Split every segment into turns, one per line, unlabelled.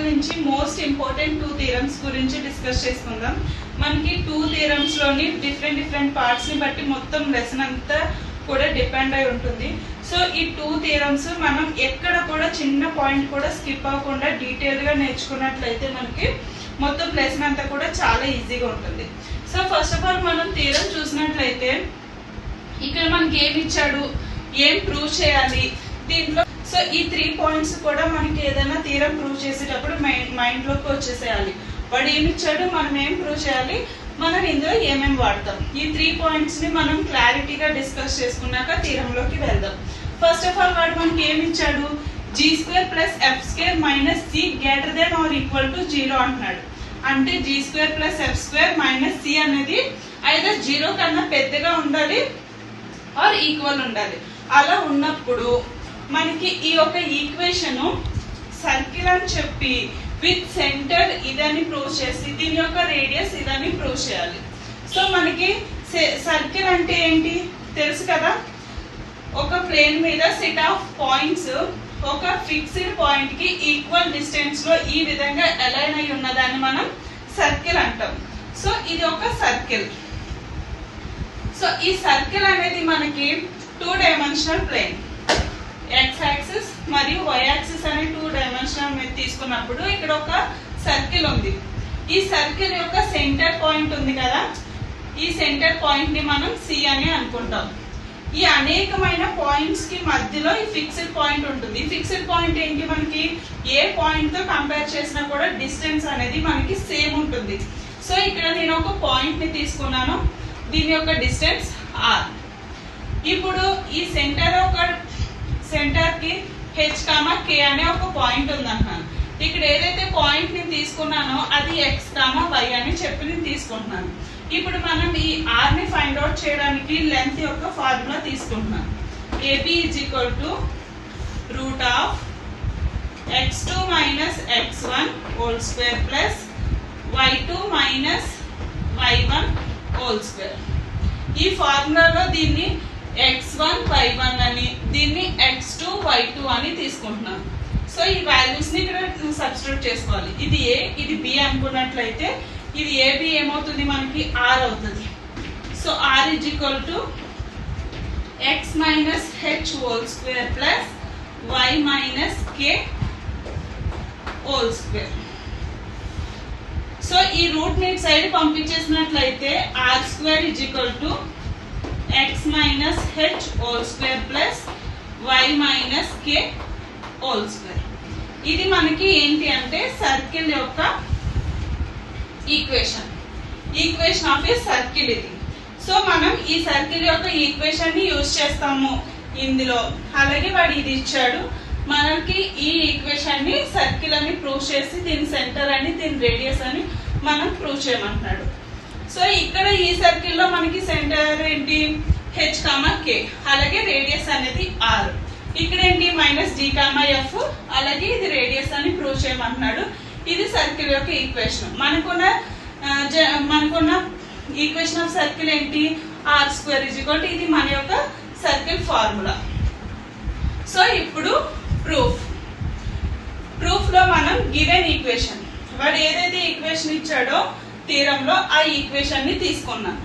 సంబంధించి most important 2 theorems గురించి discuss చేసుకుందాం. మనకి 2 థియరమ్స్ లోని డిఫరెంట్ పార్ట్స్ ని బట్టి మొత్తం లెసన్ అంతా కూడా డిపెండ్ అయి ఉంటుంది. సో ఈ 2 థియరమ్స్ మనం ఎక్కడ కూడా చిన్న పాయింట్ కూడా స్కిప్ అవ్వకుండా డీటెయిల్ గా నేర్చుకున్నట్లయితే మనకి మొత్తం లెసన్ అంతా కూడా చాలా ఈజీగా ఉంటుంది. సో ఫస్ట్ ఆఫ్ ఆల్ మనం థియరం చూసినట్లయితే ఇక్కడ మనకి ఏమి ఇచ్చాడు, ఏం ప్రూవ్ చేయాలి దీంట్లో. సో ఈ 3 పాయింట్స్ కూడా మనకి ఏదైనా థియరం ప్రూవ్ చేసేటప్పుడు మైండ్ లోకి వచ్చేసేయాలి. వాడు ఏమి ఇచ్చాడు, మనం ఏం ప్రూవ్ చేయాలి, మనం ఇందులో ఏమేమి వాడతాం. ఈ 3 పాయింట్స్ ని మనం క్లారిటీగా డిస్కస్ చేసుకున్నాక థియరంలోకి వెళ్దాం. ఫస్ట్ ఆఫ్ ఆల్ వాడు మనకి ఏమి ఇచ్చాడు, g² + f² - c ≥ 0 అంటున్నాడు. అంటే g² + f² - c అనేది ఐదర్ 0 కన్నా పెద్దగా ఉండాలి ఆర్ ఈక్వల్ ఉండాలి. అలా ఉన్నప్పుడు మనకి ఈ యొక్క ఈక్వేషన్ సర్కిల్ అని చెప్పి విత్ సెంటర్ ఇదని ప్రూవ్ చేసి దీని యొక్క రేడియస్ ఇదని ప్రూవ్ చేయాలి. సో మనకి సర్కిల్ అంటే ఏంటి తెలుసు కదా, ఒక ప్లేన్ మీద సెట్ ఆఫ్ పాయింట్స్ ఒక ఫిక్స్డ్ పాయింట్ కి ఈక్వల్ డిస్టెన్స్ లో ఈ విధంగా అలైన్ అయి ఉన్నదాన్ని మనం సర్కిల్ అంటాం. సో ఇది ఒక సర్కిల్. సో ఈ సర్కిల్ అనేది మనకి 2 డైమెన్షనల్ ప్లేన్, ఎక్స్ యాక్సిస్ మరియు వై యాక్సిస్ అనే 2 డైమెన్షనల్ మీద తీసుకున్నప్పుడు ఇక్కడ ఒక సర్కిల్ ఉంది. ఈ సర్కిల్ యొక్క సెంటర్ పాయింట్ ఉంది కదా, ఈ సెంటర్ పాయింట్ ని మనం సి అని అనుకుంటాం. ఈ అనేకమైన పాయింట్స్ కి మధ్యలో ఈ ఫిక్స్డ్ పాయింట్ ఉంటుంది. ఫిక్స్డ్ పాయింట్ ఏంటి, మనకి ఏ పాయింట్ తో కంపేర్ చేసినా కూడా డిస్టెన్స్ అనేది మనకి సేమ్ ఉంటుంది. సో ఇక్కడ నేను ఒక పాయింట్ ని తీసుకున్నాను, దీని యొక్క డిస్టెన్స్ r. ఇప్పుడు ఈ సెంటర్ కి h, k అనే ఒక పాయింట్ ఉందంటున్నాను. ఇక్కడ ఏదైతే పాయింట్ ని తీసుకున్నానో అది x, y అని చెప్పి నేను తీసుకుంటున్నాను. ఇప్పుడు మనం ఈ r ని ఫైండ్ అవుట్ చేయడానికి లెంత్ యొక్క ఫార్ములా తీసుకుంటున్నాను. AB = √x2 - x1 2 y2 - y1 2. ఈ ఫార్ములాలో దీన్ని x1 y1 అని, దీన్ని x2 y2 అని తీసుకుంటున్నాను. సో ఈ వాల్యూస్ ని ఇక్కడ సబ్స్టిట్యూట్ చేసుకోవాలి. ఇది a, ఇది b అనుకున్నట్లయితే ఇది ab ఏమవుతుంది, మనకి r అవుతుంది. So r = x - h (2) y - k (2). So ఈ రూట్ ని side పంపించేసినట్లయితే r² = x - h (2) y - k (2). ఇది మనకి ఏంటి అంటే సర్కిల్ యొక్క ఈక్వేషన్ ఆఫ్ ఏ సర్కిల్ ఇది. సో మనం ఈ సర్కిల్ యొక్క ఈక్వేషన్ ని యూజ్ చేస్తాము ఇందులో. అలాగే వాడు ఇది ఇచ్చాడు మనకి, ఈ ఈక్వేషన్ ని సర్కిల్ అని ప్రూవ్ చేసి దీని సెంటర్ అని దీని రేడియస్ అని మనం ప్రూవ్ చేయమంటున్నాడు. సో ఇక్కడ ఈ సర్కిల్ లో మనకి సెంటర్ ఏంటి, h, k, అలాగే రేడియస్ అనేది r. ఇక్కడ ఏంటి -d, f, అలాగే ఇది రేడియస్ అని ప్రూవ్ చేయమంటున్నాడు. ఇది సర్కిల్ యొక్క ఈక్వేషన్. మనకున్న ఈక్వేషన్ ఆఫ్ సర్కిల్ ఏంటి, r² ఇది మన యొక్క సర్కిల్ ఫార్ములా. సో ఇప్పుడు ప్రూఫ్ లో మనం గివెన్ ఈక్వేషన్, వాడు ఏదైతే ఈక్వేషన్ ఇచ్చాడో థియరంలో ఆ ఈక్వేషన్ ని తీసుకున్నాం.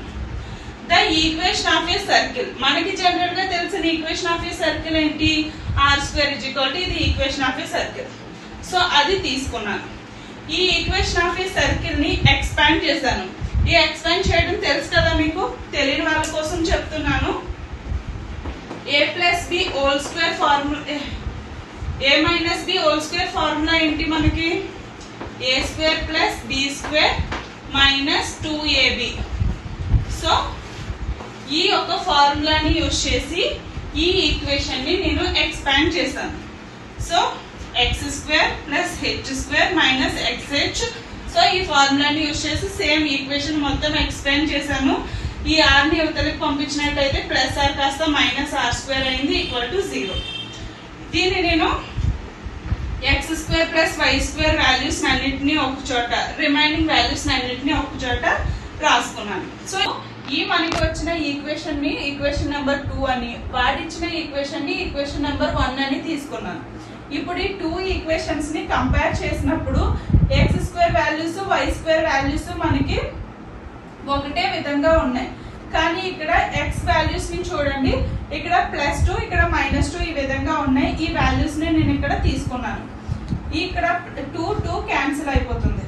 The equation of a circle, మనకి జనరల్ గా తెలిసిన ఈక్వేషన్ ఆఫ్ ఏ సర్కిల్ ఏంటి, r² ఇది equation of a circle. So అది తీసుకున్నాను. ఈ ఈక్వేషన్ ఆఫ్ ఏ సర్కిల్ ని ఎక్స్పాండ్ చేశాను. ఈ ఎక్స్పాండ్ చేయడం తెలుసు కదా మీకు, తెలియని వాళ్ళ కోసం చెప్తున్నాను. a + b² formula, a - b² formula ఏంటి, మనకి a² + b² - 2ab. సో ఈ యొక్క ఫార్ములాని యూజ్ చేసి ఈ ఈక్వేషన్ ని నేను ఎక్స్పాండ్ చేశాను. So x² + h² - xh. So ఈ ఫార్ములాని యూజ్ చేసి సేమ్ ఈక్వేషన్ మొత్తం ఎక్స్పాండ్ చేశాను. ఈ r ని యువతలకు పంపించినట్లయితే +r కాస్త -r² అయింది =0. దీన్ని నేను x² + y² వాల్యూస్ అన్నిటిని ఒక చోట, రిమైనింగ్ వాల్యూస్ అన్నిటిని ఒక చోట రాసుకున్నాను. సో ఈ మనకి వచ్చిన ఈక్వేషన్ ని ఈక్వేషన్ నెంబర్ 2 అని, వాడిచ్చిన ఈక్వేషన్ ని ఈక్వేషన్ నెంబర్ 1 అని తీసుకున్నాను. ఇప్పుడు ఈ 2 ఈక్వేషన్స్ ని కంపేర్ చేసినప్పుడు x² వాల్యూస్ y² వాల్యూస్ మనకి ఒకటే విధంగా ఉన్నాయి. కానీ ఇక్కడ x వాల్యూస్ ని చూడండి, ఇక్కడ +2 ఇక్కడ -2 ఈ విధంగా ఉన్నాయి. ఈ వాల్యూస్ ని నేను ఇక్కడ తీసుకున్నాను. ఇక్కడ 2 క్యాన్సిల్ అయిపోతుంది.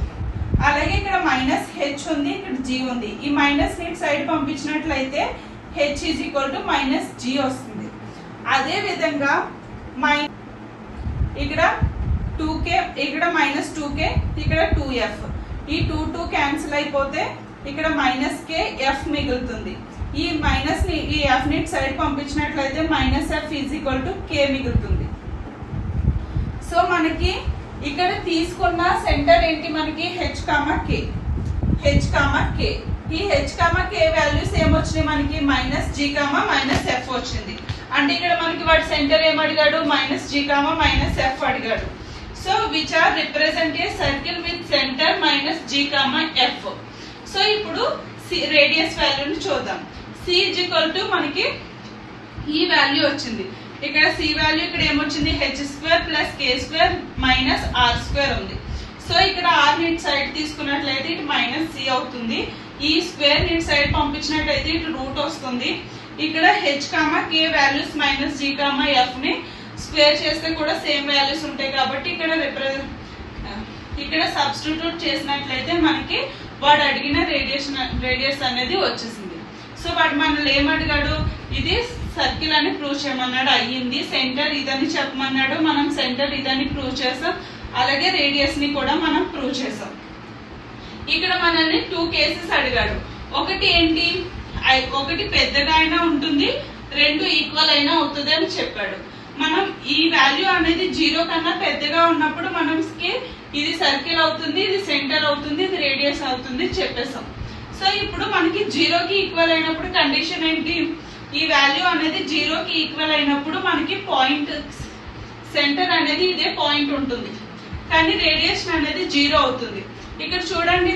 అలాగే ఇక్కడ -h ఉంది, ఇక్కడ g ఉంది. ఈ మైనస్ ని సైడ్ పంపించినట్లయితే h = -g వస్తుంది. అదే విధంగా ఇక్కడ 2k ఇక్కడ -2k ఇక్కడ 2f, ఈ 2 క్యాన్సిల్ అయిపోతే ఇక్కడ -k f మిగులుతుంది. ఈ మైనస్ ని ఈ f ని సైడ్ పంపించినట్లయితే -f = k మిగులుతుంది. సో మనకి ఇక్కడ తీసుకున్న సెంటర్ ఏంటి, మనకి h, k. ఈ h, k వాల్యూస్ ఏమొచ్చినాయి, మనకి -g, -f వచ్చింది. అంటే ఇక్కడ మనకి వాటి సెంటర్ ఏం అడిగాడు, -g, -f అడిగాడు. So which are represent a circle with centre -g, f. So ఇప్పుడు రేడియస్ వాల్యూని చూద్దాం. c = మనకి ఈ వాల్యూ వచ్చింది. ఇక్కడ c వాల్యూ ఇక్కడ ఏమొచ్చింది, h² + k² - r² ఉంది. సో ఇక్కడ r ని సైడ్ తీసుకున్నట్లయితే ఇటు -c అవుతుంది. ఈ స్క్వేర్ ని సైడ్ పంపించినట్లయితే ఇటు రూట్ వస్తుంది. ఇక్కడ h, k values -g, f ని స్క్వేర్ చేస్తే కూడా సేమ్ వాల్యూస్ ఉంటాయి కాబట్టి ఇక్కడ సబ్స్టిట్యూట్ చేసినట్లయితే మనకి వాడు అడిగిన రేడియస్ అనేది వచ్చేసింది. సో వాడు మనల్ని ఏమడిగాడు, ఇది సర్కిల్ అని ప్రూవ్ చేయమన్నాడు, అయ్యింది. సెంటర్ ఇదని చెప్పమన్నాడు, మనం సెంటర్ ఇదని ప్రూవ్ చేసాం. అలాగే రేడియస్ ని కూడా మనం ప్రూవ్ చేసాం. ఇక్కడ మనల్ని 2 కేసెస్ అడిగాడు. ఒకటి ఏంటి, ఒకటి పెద్దగా అయినా ఉంటుంది, 2 ఈక్వల్ అయినా అవుతుంది అని చెప్పాడు. మనం ఈ వాల్యూ అనేది 0 కన్నా పెద్దగా ఉన్నప్పుడు మనకి ఇది సర్కిల్ అవుతుంది, ఇది సెంటర్ అవుతుంది, ఇది రేడియస్ అవుతుంది చెప్పేసాం. సో ఇప్పుడు మనకి 0కి ఈక్వల్ అయినప్పుడు కండిషన్ ఏంటి, ఈ వాల్యూ అనేది 0కి ఈక్వల్ అయినప్పుడు మనకి పాయింట్ సెంటర్ అనేది ఇదే పాయింట్ ఉంటుంది, కానీ రేడియేషన్ అనేది 0 అవుతుంది. ఇక్కడ చూడండి,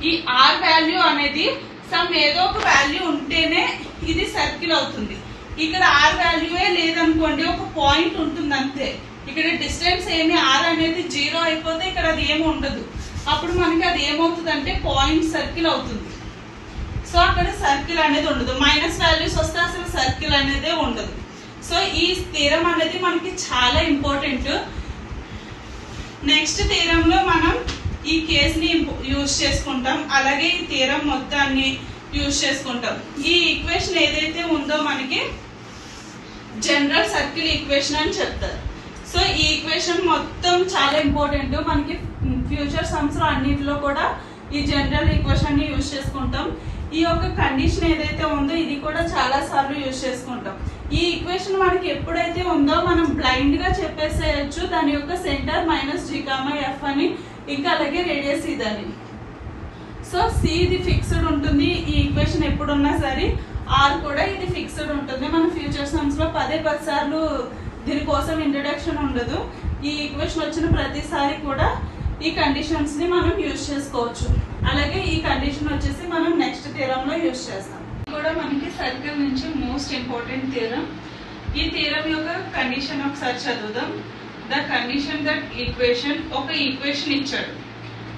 ఈ r వాల్యూ అనేది సమ్ ఏదో ఒక వాల్యూ ఉంటేనే ఇది సర్కిల్ అవుతుంది. ఇక్కడ r వాల్యూయే లేదనుకోండి, ఒక పాయింట్ ఉంటుంది అంతే. ఇక్కడ డిస్టెన్స్ ఏమి r అనేది 0 అయిపోతే ఇక్కడ అది ఏమి ఉండదు. అప్పుడు మనకి అది ఏమవుతుంది అంటే పాయింట్ సర్కిల్ అవుతుంది. సో అక్కడ సర్కిల్ అనేది ఉండదు. మైనస్ వాల్యూస్ వస్తే అసలు సర్కిల్ అనేదే ఉండదు. సో ఈ థీరం అనేది మనకి చాలా ఇంపార్టెంట్. నెక్స్ట్ థీరంలో మనం ఈ కేసుని యూజ్ చేసుకుంటాం, అలాగే ఈ థీరం మొత్తాన్ని యూజ్ చేసుకుంటాం. ఈ ఈక్వేషన్ ఏదైతే ఉందో మనకి జనరల్ సర్కిల్ ఈక్వేషన్ అని చెప్తారు. సో ఈ ఈక్వేషన్ మొత్తం చాలా ఇంపార్టెంట్. మనకి ఫ్యూచర్ సమ్స్ లో అన్నిటిలో కూడా ఈ జనరల్ ఈక్వేషన్ ని యూజ్ చేసుకుంటాం. ఈ యొక్క కండిషన్ ఏదైతే ఉందో ఇది కూడా చాలా సార్లు యూజ్ చేసుకుంటాం. ఈ ఈక్వేషన్ మనకి ఎప్పుడైతే ఉందో మనం బ్లైండ్ గా చెప్పేసేయచ్చు దాని యొక్క సెంటర్ -g, f అని, ఇంకా అలాగే రేడియస్ ఇదని. సో c ఇది ఫిక్స్డ్ ఉంటుంది ఈ ఈక్వేషన్ ఎప్పుడున్నా సరే, r కూడా ఇది ఫిక్స్డ్ ఉంటుంది. మన ఫ్యూచర్ సమ్స్ లో 10 సార్లు దీనికోసం ఇంట్రడక్షన్ ఉండదు. ఈ ఈక్వేషన్ వచ్చిన ప్రతిసారి కూడా ఈ కండిషన్స్ ని మనం యూజ్ చేసుకోవచ్చు. అలాగే ఈ కండిషన్ వచ్చేసి మనం నెక్స్ట్ థీరం లో యూజ్ చేస్తాం. ఇది కూడా మనకి సర్కిల్ నుంచి మోస్ట్ ఇంపార్టెంట్ థీరం. ఈ థీరం యొక్క కండిషన్ ఒకసారి చదువుదాం. ద కండిషన్ దట్ ఈక్వేషన్, ఒక ఈక్వేషన్ ఇచ్చాడు,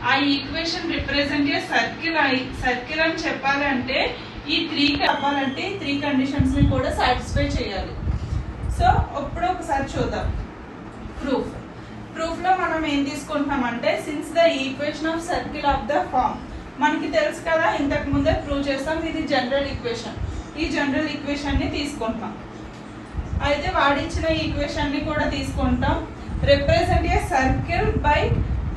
ఆ equation represent a circle. Circle అని చెప్పాలంటే ఈ 3 అవ్వాలంటే 3 కండిషన్స్ ని కూడా సాటిస్ఫై చేయాలి. సో ఇప్పుడు ఒకసారి చూద్దాం. ప్రూఫ్ లో మనం ఏం తీసుకుంటామంటే, since the equation of circle of the form, మనకి తెలుసు కదా, ఇంతకు ముందే ప్రూవ్ చేస్తాం. ఇది జనరల్ ఈక్వేషన్. ఈ జనరల్ ఈక్వేషన్ ని తీసుకుంటాం. అయితే వాడిచ్చిన ఈక్వేషన్ ని కూడా తీసుకుంటాం. Represent a circle by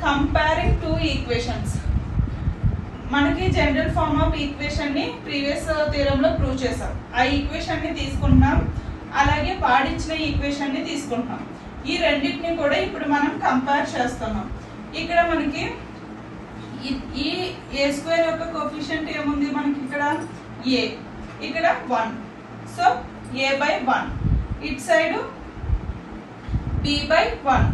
comparing 2 equations. మనకి జనరల్ ఫార్మ్ ఆఫ్ ఈక్వేషన్ ని ప్రీవియస్ థీరం లో ప్రూవ్ చేసాం. ఆ ఈక్వేషన్ ని తీసుకుంటాం, అలాగే వాడిచ్చిన ఈక్వేషన్ ని తీసుకుంటాం. ఈ రెండింటిని కూడా ఇప్పుడు మనం కంపేర్ చేస్తున్నాం. ఇక్కడ మనకి ఈ a² యొక్క కోఎఫిషియంట్ ఏముంది, మనకి ఇక్కడ a, ఇక్కడ 1. So a/1, it side b/1.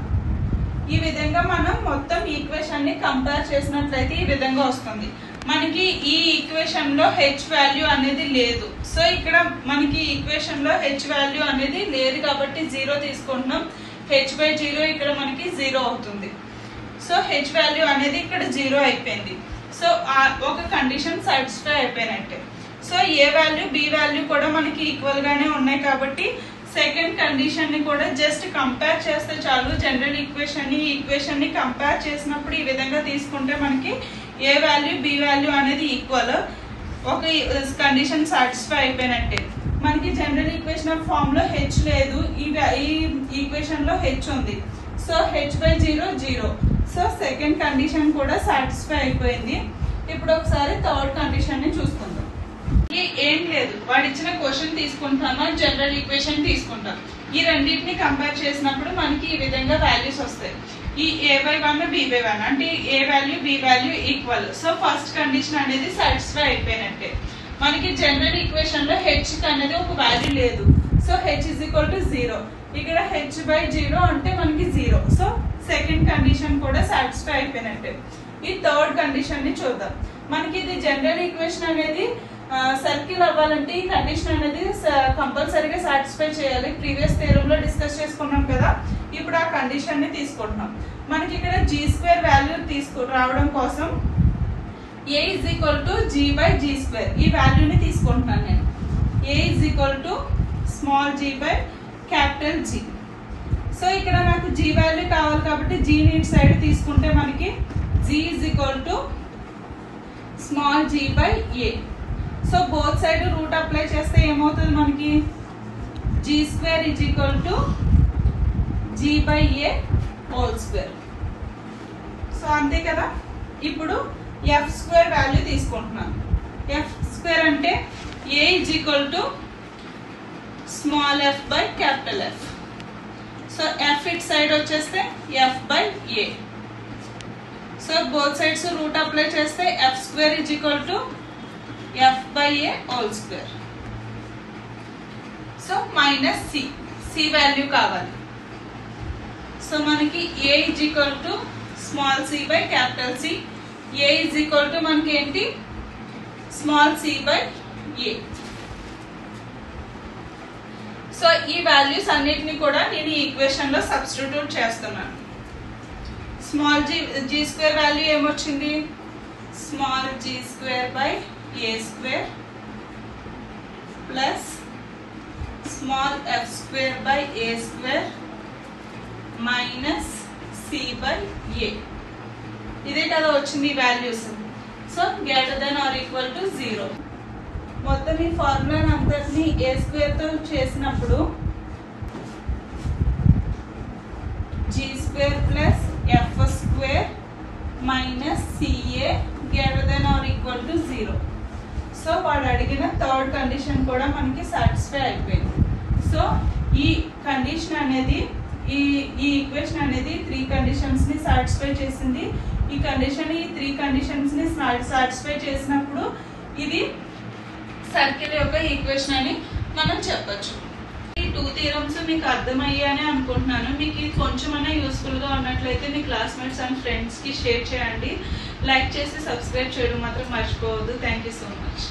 ఈ విధంగా మనం మొత్తం ఈక్వేషన్ ని కంపేర్ చేసినట్లయితే ఈ విధంగా వస్తుంది. మనకి ఈ ఈక్వేషన్ లో h వాల్యూ అనేది లేదు. సో ఇక్కడ మనకి ఈక్వేషన్ లో h వాల్యూ అనేది లేదు కాబట్టి 0 తీసుకుంటున్నాం. h/0 ఇక్కడ మనకి 0 అవుతుంది. సో h వాల్యూ అనేది ఇక్కడ 0 అయిపోయింది. సో ఒక కండిషన్ సాటిస్ఫై అయిపోయినట్టే. సో ఏ వాల్యూ బి వాల్యూ కూడా మనకి ఈక్వల్ గానే ఉన్నాయి కాబట్టి సెకండ్ కండిషన్ ని కూడా జస్ట్ కంపేర్ చేస్తే చాలు. జనరల్ ఈక్వేషన్ ని కంపేర్ చేసినప్పుడు ఈ విధంగా తీసుకుంటే మనకి ఏ వాల్యూ బి వాల్యూ అనేది ఈక్వల్, ఒక కండిషన్ సాటిస్ఫై అయిపోయినట్టే. మనకి జనరల్ ఈక్వేషన్ ఫామ్ లో h లేదు, ఈ ఈక్వేషన్ లో h ఉంది. So h/0 0. So second condition కూడా సాటిస్ఫై అయిపోయింది. ఇప్పుడు ఒకసారి థర్డ్ కండిషన్ ని చూసుకుందాం. ఏం లేదు, వాడు ఇచ్చిన క్వశ్చన్ తీసుకుంటామా జనరల్ ఈక్వేషన్ తీసుకుంటాం. ఈ రెండింటిని కంపేర్ చేసినప్పుడు మనకి ఈ విధంగా వాల్యూస్ వస్తాయి. ఈ a/1 b/1 అంటే a value b value equal. So first condition అనేది సాటిస్ఫై అయిపోయినట్టే. మనకి జనరల్ ఈక్వేషన్ లో h అనేది ఒక వాల్యూ లేదు. So h = 0. ఇక్కడ h/0 అంటే మనకి 0. సో సెకండ్ కండిషన్ కూడా సాటిస్ఫై అయిపోయినట్టే. ఈ థర్డ్ కండిషన్ ని చూద్దాం. మనకి ఇది జనరల్ ఈక్వేషన్ అనేది సర్కిల్ అవ్వాలంటే ఈ కండిషన్ అనేది కంపల్సరీగా సాటిస్ఫై చేయాలి. ప్రీవియస్ థియరం లో డిస్కస్ చేసుకున్నాం కదా. ఇప్పుడు ఆ కండిషన్ ని తీసుకుంటున్నాం. మనకి ఇక్కడ g² వాల్యూ రావడం కోసం a = g/g², ఈ వాల్యూని తీసుకుంటున్నాను నేను. a = g/G. సో ఇక్కడ నాకు g వాల్యూ కావాలి కాబట్టి g ని ఇటు సైడ్ తీసుకుంటే మనకి g = g/a. So both side route apply చేస్తే ఏమవుతుంది మనకి g² = g/a². సో అంతే కదా. ఇప్పుడు f² వాల్యూ తీసుకుంటున్నాను. f² అంటే a = f/F. So f it side వచ్చేస్తే f/a. So both sides route apply చేస్తే f² = f/a². So minus c value కావాలి. సో మనకి a = c/C. a మనకి ఏంటి c/a. సో ఈ వాల్యూస్ అన్నిటిని కూడా నేను ఈక్వేషన్ లో సబ్స్టిట్యూట్ చేస్తున్నాను. g² వాల్యూ ఏమొచ్చింది g² a² plus f²a² minus c/a. ఇదే కదా వచ్చింది వాల్యూస్. సో > 0. మొత్తం ఈ ఫార్ములా అంతటిని a² తో చేసినప్పుడు g² plus f² minus ca > 0. So వాడు అడిగిన థర్డ్ కండిషన్ కూడా మనకి సాటిస్ఫై అయిపోయింది. సో ఈ కండిషన్ అనేది ఈ ఈక్వేషన్ అనేది 3 కండిషన్స్ ని సాటిస్ఫై చేసింది. ఈ కండిషన్ ఈ 3 కండిషన్స్ ని సాటిస్ఫై చేసినప్పుడు ఇది సర్కిల్ యొక్క ఈక్వేషన్ అని మనం చెప్పొచ్చు. ఈ 2 థియరమ్స్ మీకు అర్థమయ్యాయని అనుకుంటున్నాను. మీకు ఇది కొంచెమైనా యూస్ఫుల్ గా ఉన్నట్లయితే మీ క్లాస్మేట్స్ అండ్ ఫ్రెండ్స్ కి షేర్ చేయండి. లైక్ చేసి సబ్స్క్రైబ్ చేయడం మాత్రం మర్చిపోవద్దు. Thank you so much.